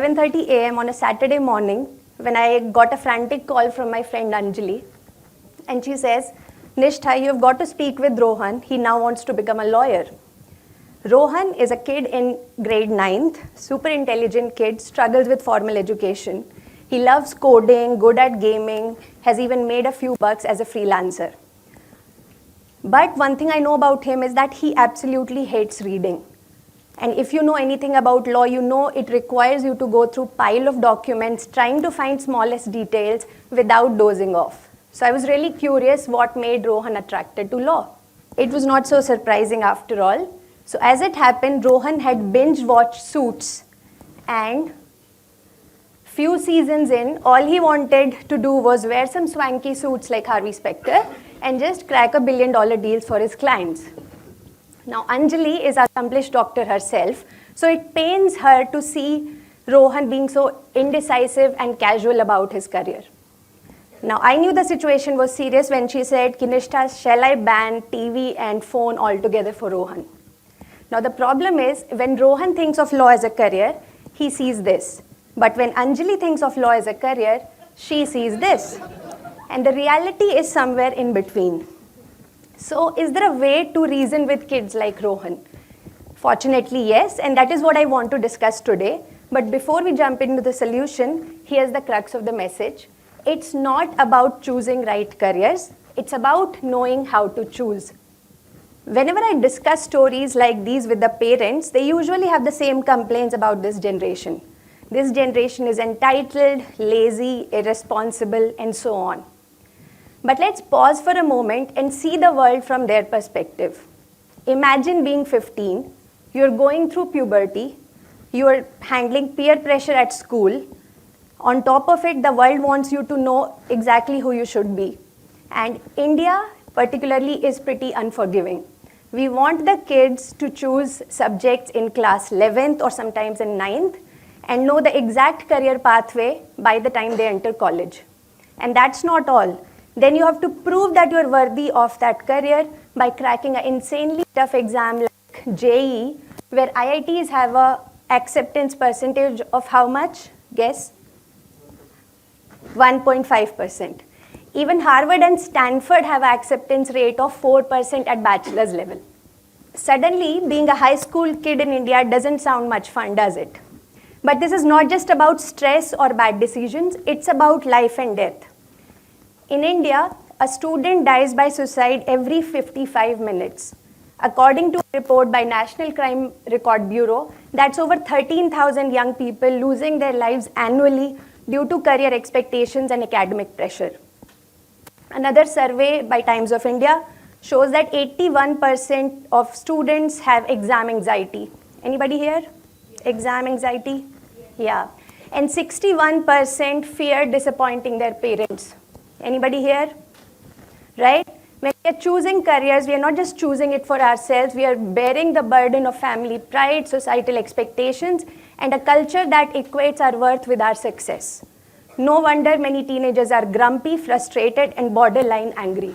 11:30 a.m. on a Saturday morning when I got a frantic call from my friend Anjali. And she says, Nishtha, you've got to speak with Rohan. He now wants to become a lawyer. Rohan is a kid in grade 9th, super intelligent kid, struggles with formal education. He loves coding, good at gaming, has even made a few bucks as a freelancer. But one thing I know about him is that he absolutely hates reading. And if you know anything about law, you know it requires you to go through a pile of documents, trying to find smallest details without dozing off. So I was really curious what made Rohan attracted to law. It was not so surprising after all. So as it happened, Rohan had binge-watched Suits, and few seasons in, all he wanted to do was wear some swanky suits like Harvey Specter and just crack $1 billion deals for his clients. Now, Anjali is an accomplished doctor herself, so it pains her to see Rohan being so indecisive and casual about his career. Now, I knew the situation was serious when she said, Nishtha, shall I ban TV and phone altogether for Rohan? Now, the problem is, when Rohan thinks of law as a career, he sees this. But when Anjali thinks of law as a career, she sees this. And the reality is somewhere in between. So is there a way to reason with kids like Rohan? Fortunately, yes, and that is what I want to discuss today. But before we jump into the solution, here's the crux of the message. It's not about choosing right careers. It's about knowing how to choose. Whenever I discuss stories like these with the parents, they usually have the same complaints about this generation. This generation is entitled, lazy, irresponsible, and so on. But let's pause for a moment and see the world from their perspective. Imagine being 15, you're going through puberty, you're handling peer pressure at school. On top of it, the world wants you to know exactly who you should be. And India, particularly, is pretty unforgiving. We want the kids to choose subjects in class 11th or sometimes in 9th and know the exact career pathway by the time they enter college. And that's not all. Then you have to prove that you're worthy of that career by cracking an insanely tough exam like JEE, where IITs have an acceptance percentage of how much? Guess? 1.5%. Even Harvard and Stanford have an acceptance rate of 4% at bachelor's level. Suddenly, being a high school kid in India doesn't sound much fun, does it? But this is not just about stress or bad decisions, it's about life and death. In India, a student dies by suicide every 55 minutes. According to a report by National Crime Record Bureau, that's over 13,000 young people losing their lives annually due to career expectations and academic pressure. Another survey by Times of India shows that 81% of students have exam anxiety. Anybody here? Exam anxiety? Yeah. And 61% fear disappointing their parents. Anybody here? Right? When we are choosing careers, we are not just choosing it for ourselves, we are bearing the burden of family pride, societal expectations, and a culture that equates our worth with our success. No wonder many teenagers are grumpy, frustrated, and borderline angry.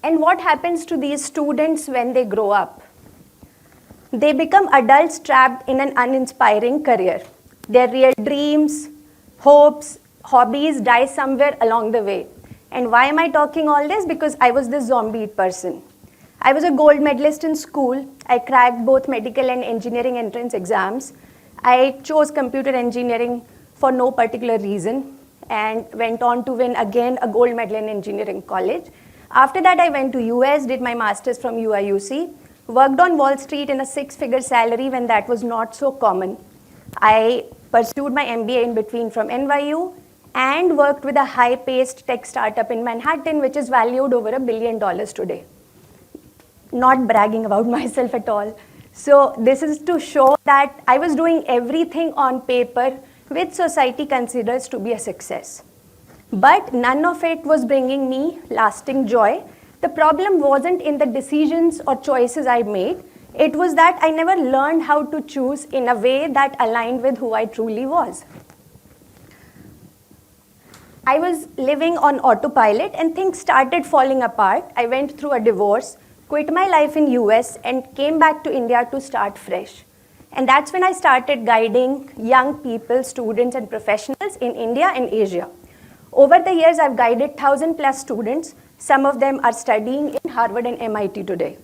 And what happens to these students when they grow up? They become adults trapped in an uninspiring career. Their real dreams, hopes, hobbies die somewhere along the way. And why am I talking all this? Because I was this zombie person. I was a gold medalist in school. I cracked both medical and engineering entrance exams. I chose computer engineering for no particular reason and went on to win again a gold medal in engineering college. After that, I went to US, did my master's from UIUC, worked on Wall Street in a 6-figure salary when that was not so common. I pursued my MBA in between from NYU and worked with a high-paced tech startup in Manhattan, which is valued over $1 billion today. Not bragging about myself at all. So this is to show that I was doing everything on paper which society considers to be a success. But none of it was bringing me lasting joy. The problem wasn't in the decisions or choices I made. It was that I never learned how to choose in a way that aligned with who I truly was. I was living on autopilot and things started falling apart. I went through a divorce, quit my life in US and came back to India to start fresh. And that's when I started guiding young people, students, and professionals in India and Asia. Over the years, I've guided 1,000+ students. Some of them are studying in Harvard and MIT today.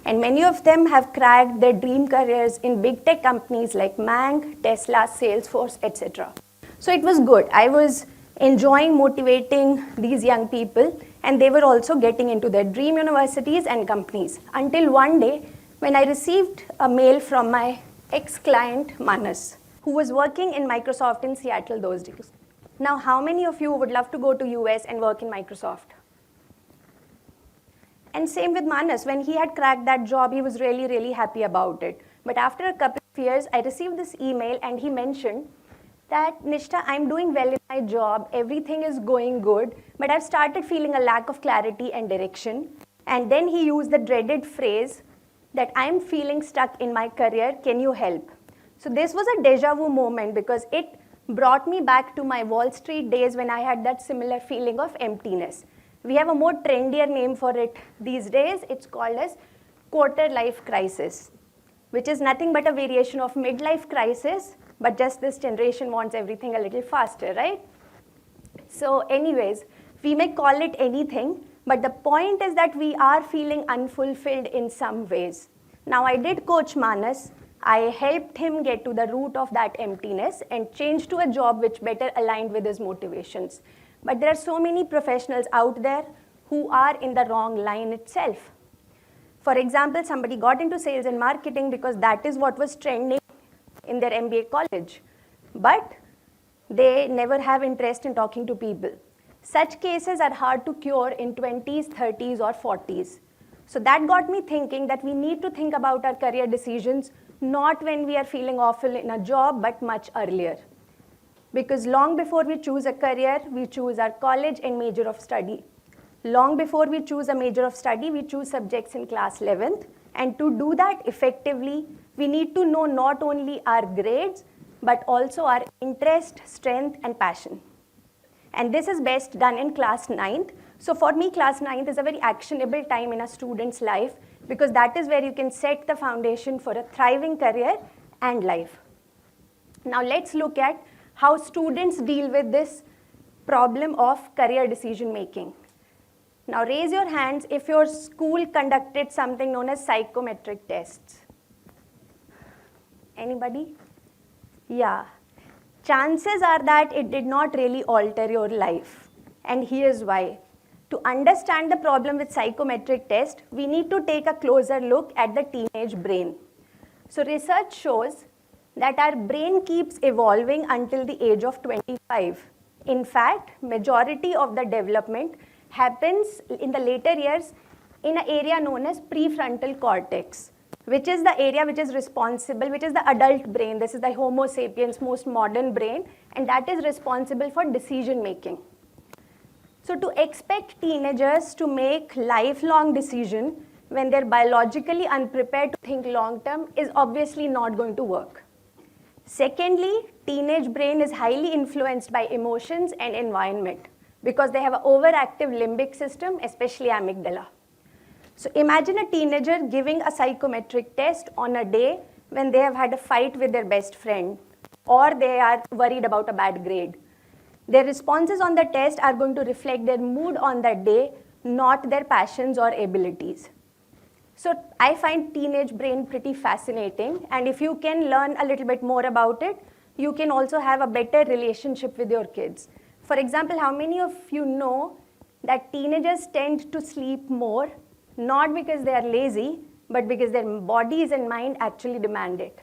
And many of them have cracked their dream careers in big tech companies like Mang, Tesla, Salesforce, etc. So it was good. I was enjoying motivating these young people, and they were also getting into their dream universities and companies. Until one day, when I received a mail from my ex-client, Manas, who was working in Microsoft in Seattle those days. Now, how many of you would love to go to US and work in Microsoft? And same with Manas. When he had cracked that job, he was really, really happy about it. But after a couple of years, I received this email, and he mentioned that, Nistha, I'm doing well in my job, everything is going good, but I've started feeling a lack of clarity and direction. And then he used the dreaded phrase that I'm feeling stuck in my career, can you help? So this was a deja vu moment because it brought me back to my Wall Street days when I had that similar feeling of emptiness. We have a more trendier name for it these days. It's called as quarter life crisis, which is nothing but a variation of midlife crisis, but just this generation wants everything a little faster, right? So anyways, we may call it anything, but the point is that we are feeling unfulfilled in some ways. Now, I did coach Manas. I helped him get to the root of that emptiness and change to a job which better aligned with his motivations. But there are so many professionals out there who are in the wrong line itself. For example, somebody got into sales and marketing because that is what was trending in their MBA college. But they never have interest in talking to people. Such cases are hard to cure in 20s, 30s, or 40s. So that got me thinking that we need to think about our career decisions not when we are feeling awful in a job, but much earlier. Because long before we choose a career, we choose our college and major of study. Long before we choose a major of study, we choose subjects in class 11th. And to do that effectively, we need to know not only our grades, but also our interest, strength, and passion. And this is best done in class 9th. So for me, class 9th is a very actionable time in a student's life because that is where you can set the foundation for a thriving career and life. Now let's look at how students deal with this problem of career decision making. Now raise your hands if your school conducted something known as psychometric tests. Anybody? Yeah. Chances are that it did not really alter your life. And here's why. To understand the problem with psychometric test, we need to take a closer look at the teenage brain. So research shows that our brain keeps evolving until the age of 25. In fact, majority of the development happens in the later years in an area known as prefrontal cortex, which is the area which is responsible, which is the adult brain. This is the Homo sapiens, most modern brain, and that is responsible for decision making. So to expect teenagers to make lifelong decisions when they're biologically unprepared to think long term is obviously not going to work. Secondly, teenage brain is highly influenced by emotions and environment because they have an overactive limbic system, especially amygdala. So imagine a teenager giving a psychometric test on a day when they have had a fight with their best friend or they are worried about a bad grade. Their responses on the test are going to reflect their mood on that day, not their passions or abilities. So I find teenage brain pretty fascinating, and if you can learn a little bit more about it, you can also have a better relationship with your kids. For example, how many of you know that teenagers tend to sleep more, not because they are lazy, but because their bodies and mind actually demand it?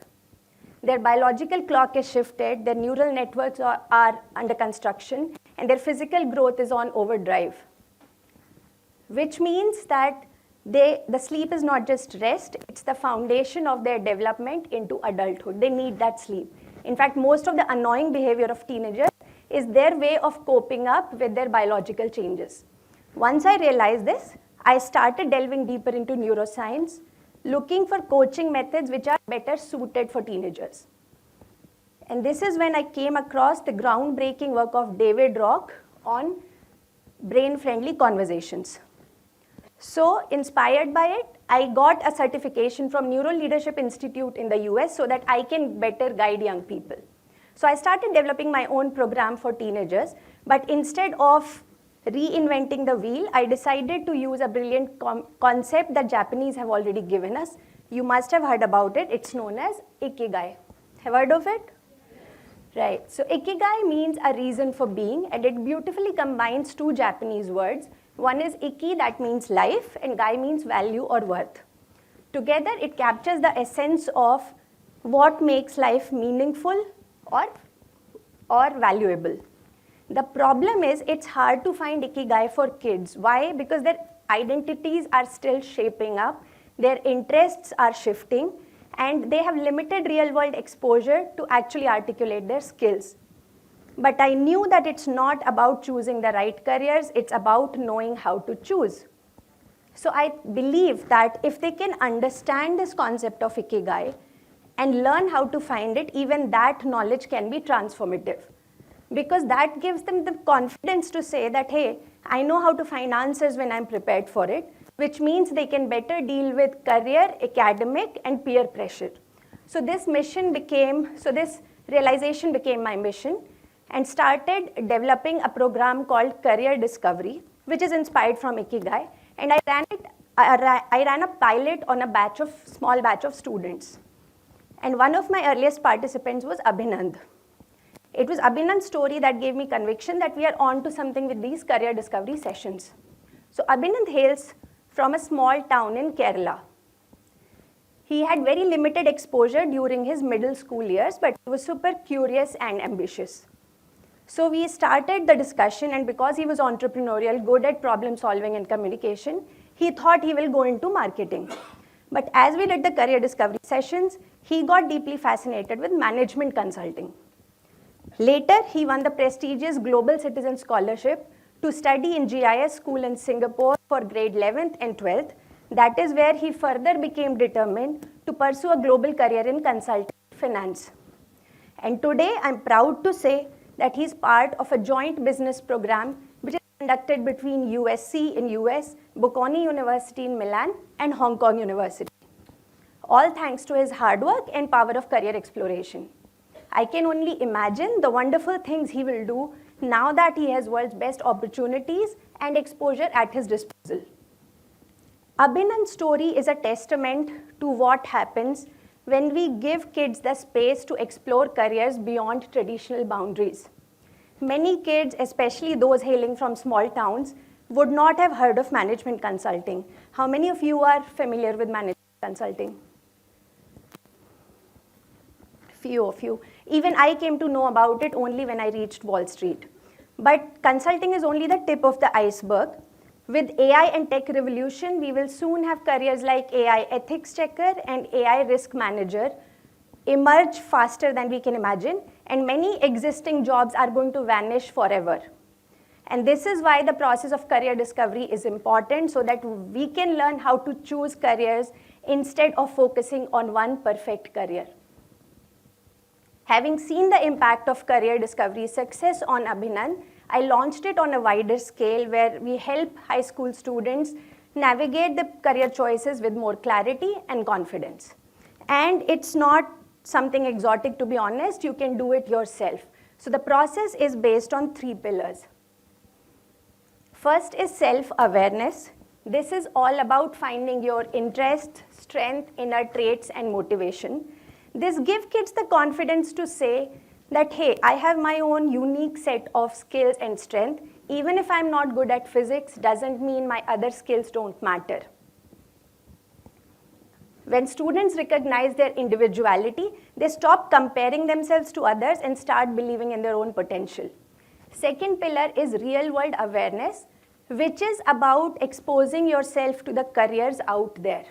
Their biological clock is shifted, their neural networks are under construction, and their physical growth is on overdrive. Which means that the sleep is not just rest, it's the foundation of their development into adulthood. They need that sleep. In fact, most of the annoying behavior of teenagers is their way of coping up with their biological changes. Once I realized this, I started delving deeper into neuroscience, looking for coaching methods which are better suited for teenagers. And this is when I came across the groundbreaking work of David Rock on brain-friendly conversations. So inspired by it, I got a certification from Neuro Leadership Institute in the US so that I can better guide young people. So I started developing my own program for teenagers, but instead of reinventing the wheel, I decided to use a brilliant concept that Japanese have already given us. You must have heard about it. It's known as Ikigai. Have heard of it? Right. So Ikigai means a reason for being, and it beautifully combines two Japanese words. One is Iki, that means life, and Gai means value or worth. Together, it captures the essence of what makes life meaningful or valuable. The problem is it's hard to find Ikigai for kids. Why? Because their identities are still shaping up, their interests are shifting, and they have limited real-world exposure to actually articulate their skills. But I knew that it's not about choosing the right careers, it's about knowing how to choose. So I believe that if they can understand this concept of Ikigai and learn how to find it, even that knowledge can be transformative. Because that gives them the confidence to say that, hey, I know how to find answers when I'm prepared for it, which means they can better deal with career, academic, and peer pressure. So this realization became my mission, and started developing a program called Career Discovery, which is inspired from Ikigai. And I ran a pilot on a small batch of students. And one of my earliest participants was Abhinand. It was Abhinand's story that gave me conviction that we are on to something with these career discovery sessions. So Abhinand hails from a small town in Kerala. He had very limited exposure during his middle school years, but he was super curious and ambitious. So we started the discussion, and because he was entrepreneurial, good at problem solving and communication, he thought he will go into marketing. But as we did the career discovery sessions, he got deeply fascinated with management consulting. Later, he won the prestigious Global Citizen Scholarship to study in GIS school in Singapore for grade 11th and 12th. That is where he further became determined to pursue a global career in consulting finance. And today, I'm proud to say that he's part of a joint business program which is conducted between USC in US, Bocconi University in Milan, and Hong Kong University. All thanks to his hard work and power of career exploration. I can only imagine the wonderful things he will do now that he has world's best opportunities and exposure at his disposal. Abhinand's story is a testament to what happens when we give kids the space to explore careers beyond traditional boundaries. Many kids, especially those hailing from small towns, would not have heard of management consulting. How many of you are familiar with management consulting? Few of you. Even I came to know about it only when I reached Wall Street. But consulting is only the tip of the iceberg. With AI and tech revolution, we will soon have careers like AI ethics checker and AI risk manager emerge faster than we can imagine, and many existing jobs are going to vanish forever. And this is why the process of career discovery is important, so that we can learn how to choose careers instead of focusing on one perfect career. Having seen the impact of career discovery success on Abhinand, I launched it on a wider scale where we help high school students navigate the career choices with more clarity and confidence. And it's not something exotic, to be honest. You can do it yourself. So the process is based on 3 pillars. First is self-awareness. This is all about finding your interest, strength, inner traits, and motivation. This gives kids the confidence to say that, hey, I have my own unique set of skills and strength. Even if I'm not good at physics, doesn't mean my other skills don't matter. When students recognize their individuality, they stop comparing themselves to others and start believing in their own potential. Second pillar is real-world awareness, which is about exposing yourself to the careers out there.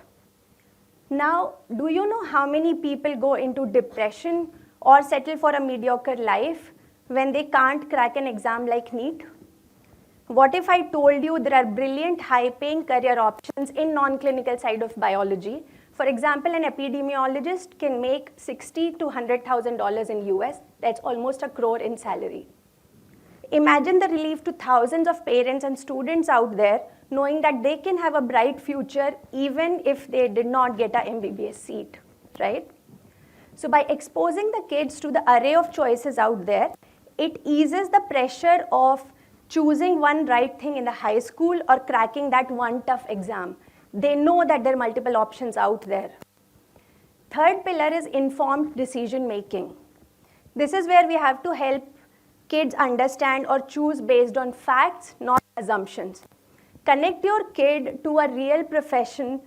Now, do you know how many people go into depression or settle for a mediocre life when they can't crack an exam like NEET? What if I told you there are brilliant, high-paying career options in non-clinical side of biology? For example, an epidemiologist can make $60,000 to $100,000 in US. That's almost $1 crore in salary. Imagine the relief to thousands of parents and students out there knowing that they can have a bright future even if they did not get a MBBS seat, right? So by exposing the kids to the array of choices out there, it eases the pressure of choosing one right thing in the high school or cracking that one tough exam. They know that there are multiple options out there. Third pillar is informed decision making. This is where we have to help kids understand or choose based on facts, not assumptions. Connect your kid to a real professional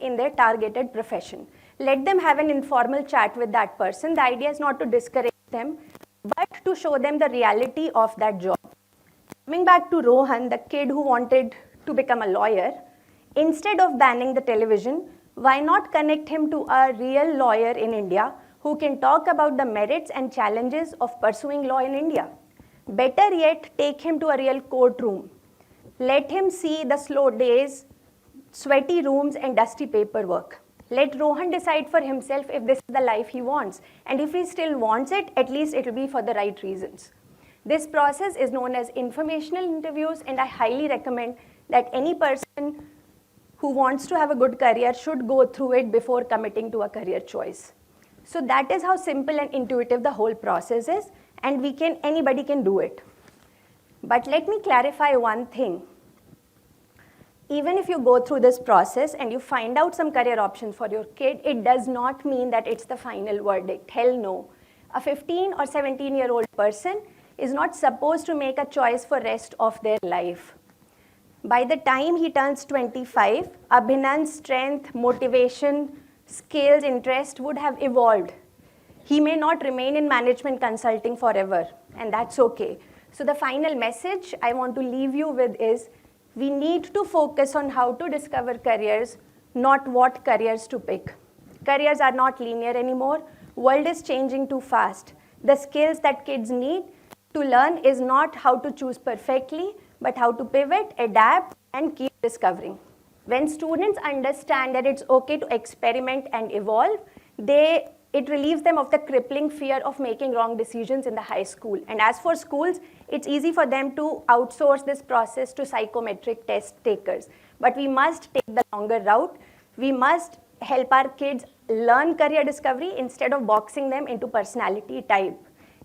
in their targeted profession. Let them have an informal chat with that person. The idea is not to discourage them, but to show them the reality of that job. Coming back to Rohan, the kid who wanted to become a lawyer, instead of banning the television, why not connect him to a real lawyer in India who can talk about the merits and challenges of pursuing law in India? Better yet, take him to a real courtroom. Let him see the slow days, sweaty rooms, and dusty paperwork. Let Rohan decide for himself if this is the life he wants. And if he still wants it, at least it will be for the right reasons. This process is known as informational interviews, and I highly recommend that any person who wants to have a good career should go through it before committing to a career choice. So that is how simple and intuitive the whole process is, and anybody can do it. But let me clarify one thing. Even if you go through this process and you find out some career options for your kid, it does not mean that it's the final verdict. Hell no. A 15 or 17-year-old person is not supposed to make a choice for rest of their life. By the time he turns 25, Abhinan's strength, motivation, skills, interest would have evolved. He may not remain in management consulting forever, and that's okay. So the final message I want to leave you with is, we need to focus on how to discover careers, not what careers to pick. Careers are not linear anymore. World is changing too fast. The skills that kids need to learn is not how to choose perfectly, but how to pivot, adapt, and keep discovering. When students understand that it's okay to experiment and evolve, it relieves them of the crippling fear of making wrong decisions in the high school. And as for schools, it's easy for them to outsource this process to psychometric test takers. But we must take the longer route. We must help our kids learn career discovery instead of boxing them into personality type.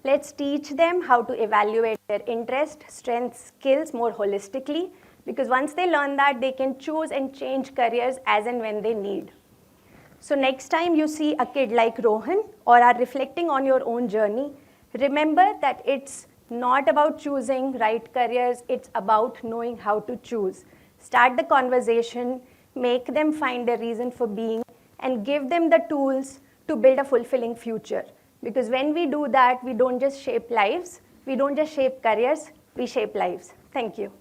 Let's teach them how to evaluate their interest, strengths, skills more holistically, because once they learn that, they can choose and change careers as and when they need. So next time you see a kid like Rohan or are reflecting on your own journey, remember that it's not about choosing right careers, it's about knowing how to choose. Start the conversation, make them find a reason for being, and give them the tools to build a fulfilling future. Because when we do that, we don't just shape lives, we don't just shape careers, we shape lives. Thank you.